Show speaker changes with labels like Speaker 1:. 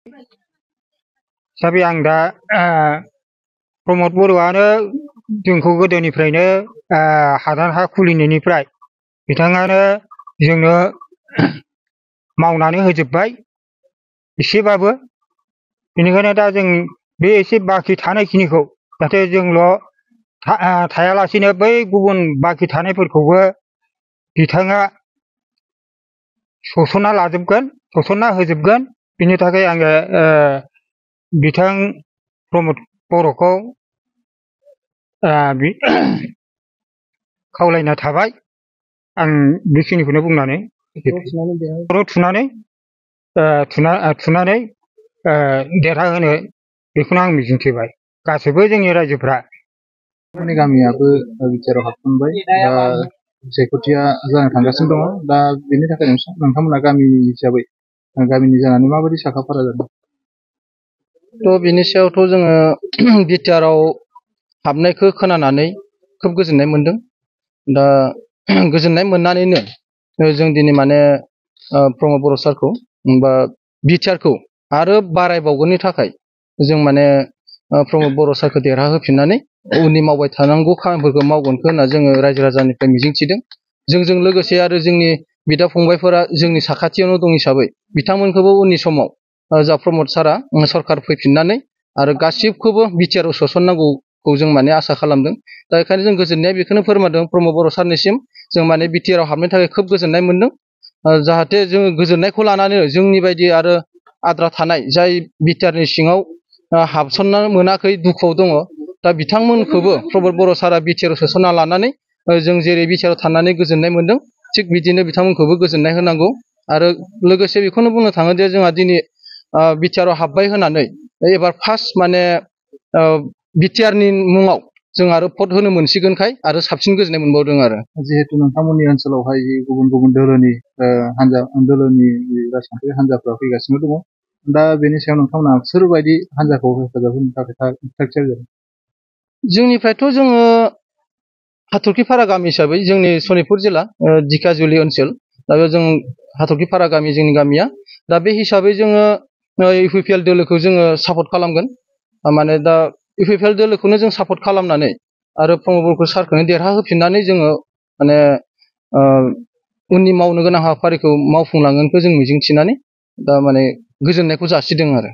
Speaker 1: हिसाबै आं दा प्रमद बर'आनो जोंखौ गोदोनिफ्रायनो हादान हा खुलिनायनिफ्राय बिथाङानो जोंनो मावनानै होजोब्बाय एसेबाबो। बेनिखायनो दा जों बे एसे बाखि थानायखिनिखौ जाहाथे जोंल' थायालासेनो बै गुबुन बाखि थानायफोरखौबो बिथाङा सोसनना लाजोबगोन, सोसनना होजोबगोन। बिनि थाखाय आङो बिथां प्रमद बर'खौ खावलायना थाबाय। आं बेखिनिखौनो बुंनानै थुनानै देरहाहोनो बेखौनो आं मिजिंथिबाय गासैबो जोंनि रायजोफ्रा।
Speaker 2: जोंनि गामियाबो बिटिआरआव हाबसनबाय, दा सायख'थिया जानो थांगासिनो दङ। दा बेनि थाखाय नोंथांमोना गामि हिसाबै गामिनि जानानै माबायदि साखाफारा जादों?
Speaker 3: थ' बिनि सायावथ' जोङो बिटिआरआव हाबनायखौ खोनानानै खोब गोजोननाय मोनदों। दा गोजोननाय मोननानैनो जों दिनै माने प्रमद बर' सारखौ बा बिटिआरखौ आरो बारायबावगोननि थाखाय जों माने प्रमद बर' सारखौ देरहाहोफिननानै उननि मावबाय थानांगौ खामानिफोरखौ मावगोनखौ होनना जोङो रायजो राजानिफ्राय मिजिंथिदों। जोंजों लोगोसे आरो जोंनि बिदा फंबायफोरा जोंनि साखाथियावनो दं हिसाबै बिथांमोनखौबो उननि समाव जा प्रमद सारा सरकार फैफिननानै आरो गासिबखौबो बिटिआरआव सोसननांगौखौ जों माने आसा खालामदों। दा बेखायनो जों गोजोननाया बेखौनो फोरमायदों प्रमद बर' सारनिसिम जों माने बिटिआरआव हाबनो थाखाय खोब गोजोननाय मोनदों। जाहाथे जोङो गोजोननायखौ लानानै जोंनि बायदि आरो आद्रा थानाय जाय बिटिआरनि सिङाव हाबसननो मोनाखै, दुखुआव दङ, दा बिथांमोनखौबो प्रमद बर' सारा बिटिआरआव सोसनना लानानै जों जेरै बिटिआरआव थानानै गोजोननाय मोनदों थिग बिदिनो बिथांमोनखौबो गोजोननाय होनांगौ। आरो लोगोसे बेखौनो बुंनो थाङो जे जोंहा दिनै बिटिआरआव हाबबाय होनानै एबार फार्स्ट माने बिटिआरनि मुङाव जों आरो भट होनो मोनसिगोनखाय आरो साबसिन गोजोननाय मोनबावदों। आरो
Speaker 2: जिहेतु नोंथांमोननि ओनसोलावहाय गुबुन गुबुन दोलोनि राजखान्थि हान्जाफ्रा फैगासिनो दङ, दा बेनि सायाव नोंथांमोना सोरबायदि हान्जाखौ हेफाजाब होनो थाखाय थाग थियारि जादों?
Speaker 3: जोंनिफ्रायथ' जोङो हाथरखिफारा गामि हिसाबै जोंनि सनितपुर जिल्ला दिखाजुलि ओनसोल, दा बेयाव जों हाथरखिफारा गामि जोंनि गामिया। दा बे हिसाबै जोङो इउपिपिएल दोलोखौ जोङो सापर्ट खालामगोन। माने दा इउपिपिएल दोलोखौनो जों सापर्ट खालामनानै आरो प्रमद बर' सारखौनो देरहाहोफिननानै जोङो माने उननि मावनो गोनां हाबाफारिखौ मावफुंलांगोनखौ जों मिजिंथिनानै दा माने गोजोननायखौ जासिदों आरो।